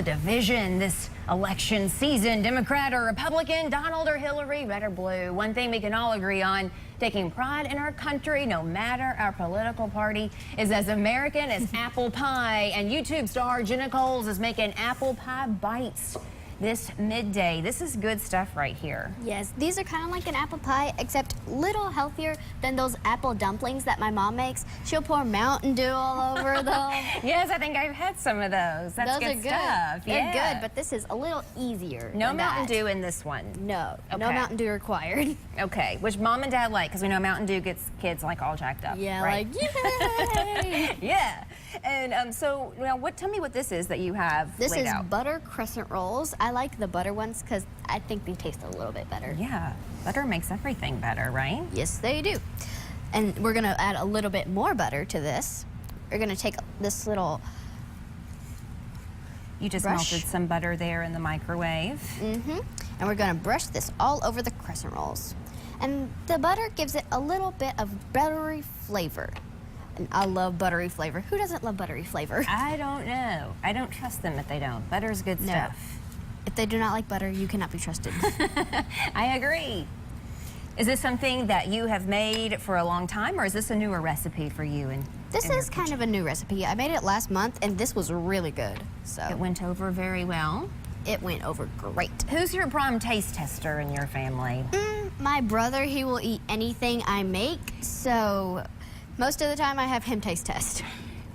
The division this election season, Democrat or Republican, Donald or Hillary, red or blue. One thing we can all agree on, taking pride in our country, no matter our political party, is as American as apple pie. And YouTube star Jenna is making apple pie bites this midday. This is good stuff right here. Yes, these are kind of like an apple pie, except a little healthier than those apple dumplings that my mom makes. She'll pour Mountain Dew all over them. Yes, I think I've had some of those. That's those good are stuff. They're good, but this is a little easier. No Mountain Dew in this one. No, okay. No Mountain Dew required. Okay, which mom and dad like, because we know Mountain Dew gets kids like all jacked up. Yeah, right? like yay! Yeah, and so now tell me what this is that you have This laid is out. butter crescent rolls. I like the butter ones because I think they taste a little bit better. Yeah, butter makes everything better, right? Yes, they do. And we're gonna add a little bit more butter to this. We're gonna take this little You just brush. melted some butter there in the microwave. Mm-hmm. And we're gonna brush this all over the crescent rolls. And the butter gives it a little bit of buttery flavor. And I love buttery flavor. Who doesn't love buttery flavor? I don't know. I don't trust them if they don't. Butter's good stuff. If they do not like butter, you cannot be trusted. I agree. Is this something that you have made for a long time, or is this a newer recipe for you? This is kind of a new recipe. I made it last month, and this was really good. So It went over very well. it went over great. Who's your prime taste tester in your family? My brother, he will eat anything I make, so most of the time I have him taste test.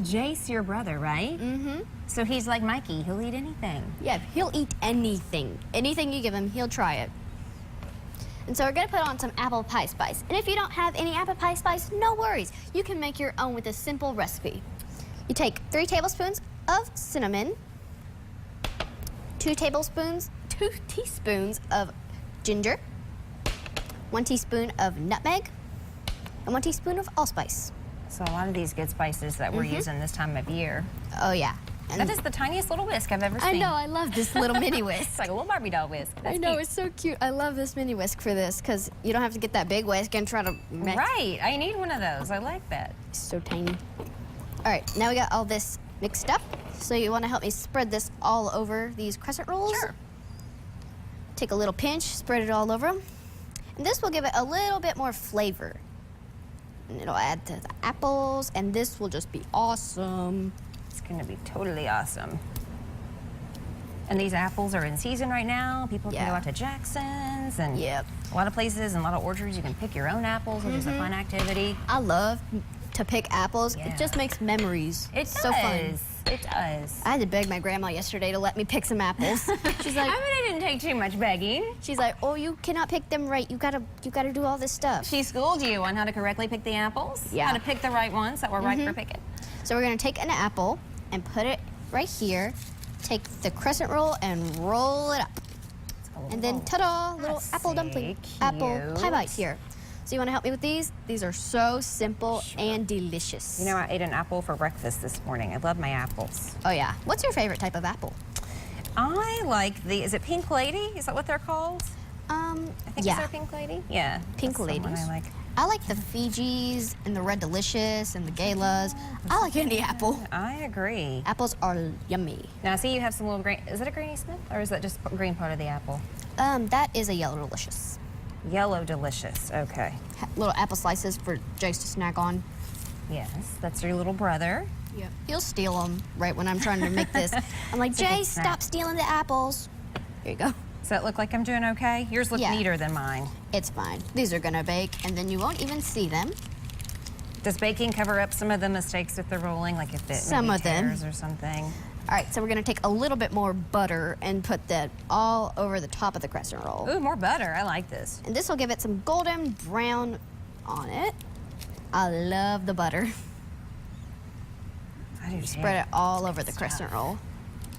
Jace, your brother, right? Mm-hmm. So he's like Mikey, he'll eat anything. Yeah, he'll eat anything. Anything you give him, he'll try it. And so we're gonna put on some apple pie spice. And if you don't have any apple pie spice, no worries. You can make your own with a simple recipe. You take 3 tablespoons of cinnamon, 2 teaspoons of ginger, 1 teaspoon of nutmeg, and 1 teaspoon of allspice. So a lot of these good spices that we're using this time of year. Oh yeah. And That is the tiniest little whisk I've ever seen. I know, I love this little mini whisk. It's like a little Barbie doll whisk. That's I know, cute. it's so cute. I love this mini whisk for this because you don't have to get that big whisk and try to mix. Right, I need one of those. I like that. It's so tiny. All right, now we got all this mixed up. So you want to help me spread this all over these crescent rolls? Sure. Take a little pinch, spread it all over them. And this will give it a little bit more flavor. And it'll add to the apples, and this will just be awesome. It's gonna be totally awesome. And these apples are in season right now. People can Yeah. go out to Jackson's and Yep. a lot of places and a lot of orchards you can pick your own apples, which is a fun activity. I love to pick apples. Yeah. It just makes memories. It so fun. does. It does. I had to beg my grandma yesterday to let me pick some apples. She's I like, mean, it didn't take too much begging. oh, you cannot pick them right. You gotta do all this stuff. She schooled you on how to correctly pick the apples. Yeah. How to pick the right ones that were right for picking. So we're gonna take an apple and put it right here. Take the crescent roll and roll it up. And then ta-da, little That's apple dumpling, so apple pie cute. bites here. So you wanna help me with these? These are so simple and delicious. You know, I ate an apple for breakfast this morning. I love my apples. Oh yeah. What's your favorite type of apple? I like is it Pink Lady? Is that what they're called? I think Yeah. they're Pink Lady? Yeah. Pink that's the one Ladies. I like. I like the Fijis and the Red Delicious and the Galas. I like any apple. I agree. Apples are yummy. Now, I see you have some little green. Is it a Granny Smith or is that just green part of the apple? That is a Yellow Delicious. Yellow Delicious. Okay. Little apple slices for Jace to snack on. Yes, that's your little brother. Yep. He'll steal them right when I'm trying to make this. I'm like, It's a good Jace, snack. stop stealing the apples. Here you go. Does that look like I'm doing okay? Yours look Yeah. neater than mine. It's fine. These are gonna bake, and then you won't even see them. Does baking cover up some of the mistakes with the rolling, like if it Some maybe of them. tears or something? All right, so we're gonna take a little bit more butter and put that all over the top of the crescent roll. Ooh, more butter. I like this. And this will give it some golden brown on it. I love the butter. I do too. Spread it all over the Good crescent stuff. roll.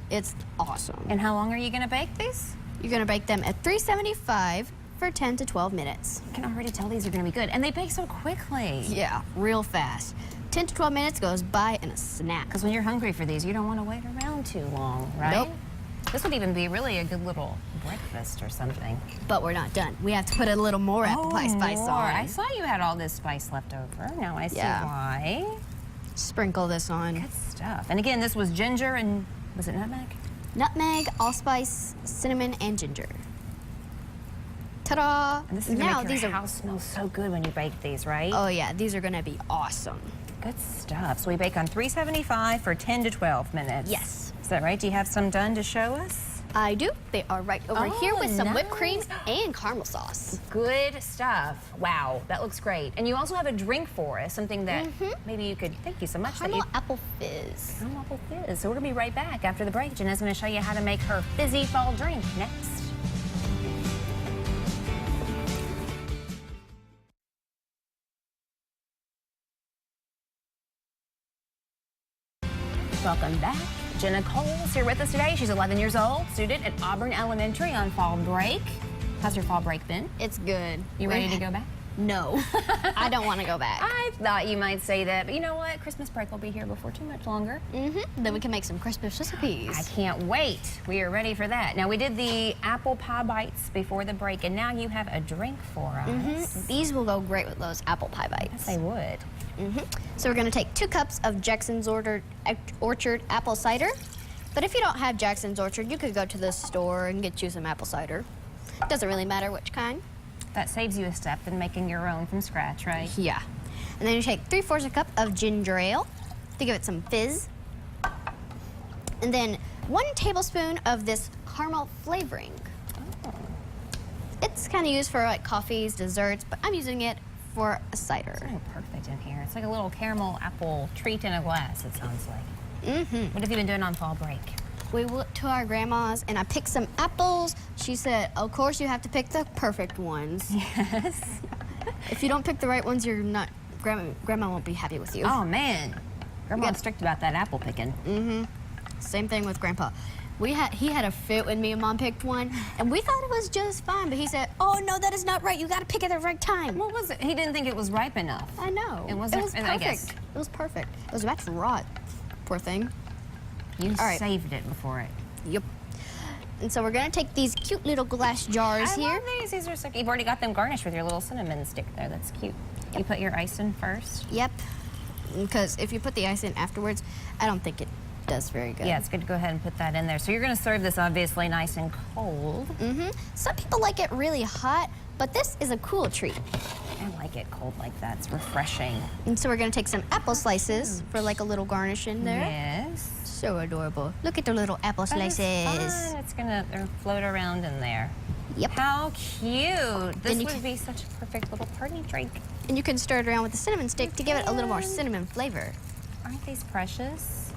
It's awesome. And how long are you gonna bake these? You're gonna bake them at 375 for 10 to 12 minutes. I can already tell these are gonna be good. And they bake so quickly. Yeah, real fast. 10 to 12 minutes goes by in a snap. Because when you're hungry for these, you don't want to wait around too long, right? Nope. This would even be really a good little breakfast or something. But we're not done. We have to put a little more apple pie spice more. on. I saw you had all this spice left over. Now I see Yeah. why. Sprinkle this on. Good stuff. And again, this was ginger and, was it nutmeg? nutmeg, allspice, cinnamon, and ginger. Ta-da! And this is gonna make your house smell so good when you bake these, right? Oh yeah, these are gonna be awesome. Good stuff. So we bake on 375 for 10 to 12 minutes. Yes. Is that right? Do you have some done to show us? I do. They are right over here with some whipped nice. cream and caramel sauce. Good stuff. Wow, that looks great. And you also have a drink for us, something that maybe you could, thank you so much. Caramel Apple Fizz. Caramel Apple Fizz. So we're gonna be right back after the break. Jenna's gonna show you how to make her fizzy fall drink next. Welcome back. Jenna Cole's here with us today. She's 11 years old, student at Auburn Elementary on fall break. How's your fall break been? It's good. You ready to go back? No, I don't want to go back. I thought you might say that, but you know what? Christmas break will be here before too much longer. Then we can make some Christmas recipes. I can't wait. We are ready for that. Now, we did the apple pie bites before the break, and now you have a drink for us. These will go great with those apple pie bites. Yes, they would. So we're going to take 2 cups of Jackson's Orchard apple cider. But if you don't have Jackson's Orchard, you could go to the store and get you some apple cider. Doesn't really matter which kind. That saves you a step in making your own from scratch, right? Yeah. And then you take 3/4 a cup of ginger ale to give it some fizz. And then 1 tablespoon of this caramel flavoring. It's kind of used for like coffees, desserts, but I'm using it for a cider. Oh, perfect in here. It's like a little caramel apple treat in a glass, it sounds like. What have you been doing on fall break? We went to our grandma's and I picked some apples. She said, of course you have to pick the perfect ones. Yes. If you don't pick the right ones, you're not, grandma won't be happy with you. Oh, man. Grandma's strict about that apple picking. Same thing with grandpa. He had a fit when me and mom picked one, and we thought it was just fine, but he said, oh no, that is not right. You gotta pick it at the right time. What was it? He didn't think it was ripe enough. I know. It wasn't, It was perfect. I guess. It was perfect. It was about to rot. Poor thing. You All right. saved it before it. Yep. And so we're gonna take these cute little glass jars I here. love these. These are so cute. You've already got them garnished with your little cinnamon stick there. That's cute. You put your ice in first? Yep. Because if you put the ice in afterwards, I don't think it does very good. Yeah, it's good to go ahead and put that in there. So you're going to serve this obviously nice and cold. Some people like it really hot, but this is a cool treat. I like it cold like that. It's refreshing. And so we're gonna take some apple slices for like a little garnish in there. Yes. So adorable. Look at the little apple That is slices. fun. It's going to float around in there. Yep. How cute. This you would can- be such a perfect little party drink. And you can stir it around with a cinnamon stick to give it a little more cinnamon flavor. Aren't these precious?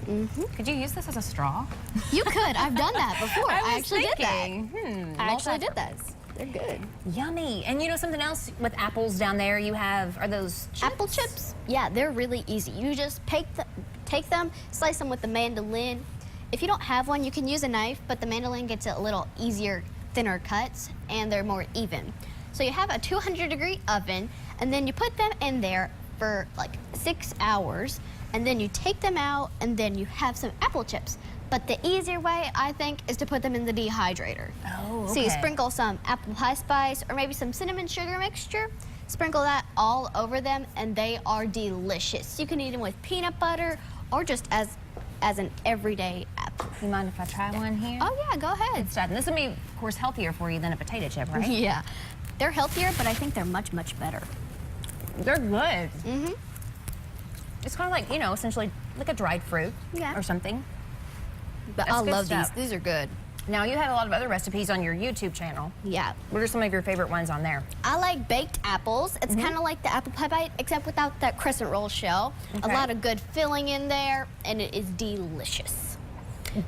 Could you use this as a straw? You could. I've done that before. I actually did that. I actually did that. multi-purpose. They're good. Yummy. And you know something else with apples down there you have, are those chips? Apple chips? Yeah, they're really easy. You just take them, slice them with the mandolin. If you don't have one, you can use a knife, but the mandolin gets a little easier, thinner cuts, and they're more even. So you have a 200-degree oven, and then you put them in there for like 6 hours, and then you take them out, and then you have some apple chips. But the easier way, I think, is to put them in the dehydrator. Oh, So you okay. sprinkle some apple pie spice or maybe some cinnamon sugar mixture, sprinkle that all over them, and they are delicious. You can eat them with peanut butter or just as an everyday apple. You mind if I try one here? Oh yeah, go ahead. Good stuff. And this will be, of course, healthier for you than a potato chip, right? Yeah, they're healthier, but I think they're much, much better. They're good. It's kind of like, you know, essentially like a dried fruit Yeah. or something. But That's I good love stuff. these. These are good. Now, you have a lot of other recipes on your YouTube channel. Yeah. What are some of your favorite ones on there? I like baked apples. It's kind of like the apple pie bite, except without that crescent roll shell. Okay. A lot of good filling in there, and it is delicious.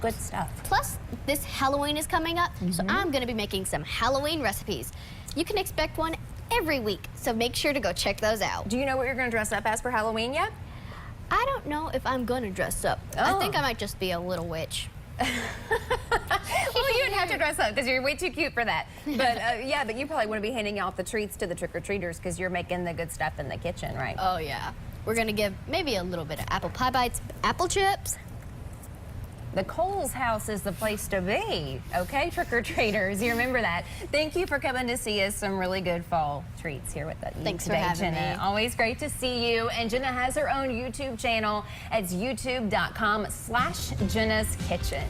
Good stuff. Plus, this Halloween is coming up, so I'm going to be making some Halloween recipes. You can expect one every week, so make sure to go check those out. Do you know what you're going to dress up as for Halloween yet? I don't know if I'm going to dress up. I Oh. think I might just be a little witch. Well, you'd have to dress up because you're way too cute for that. But yeah, but you probably want to be handing out the treats to the trick-or-treaters because you're making the good stuff in the kitchen, right? Oh, yeah. We're going to give maybe a little bit of apple pie bites, apple chips. The Coles house is the place to be, okay, trick-or-treaters? You remember that. Thank you for coming to see us some really good fall treats here with us Thanks for today, having Jenna. me. Always great to see you. And Jenna has her own YouTube channel. It's youtube.com/Jenna's Kitchen.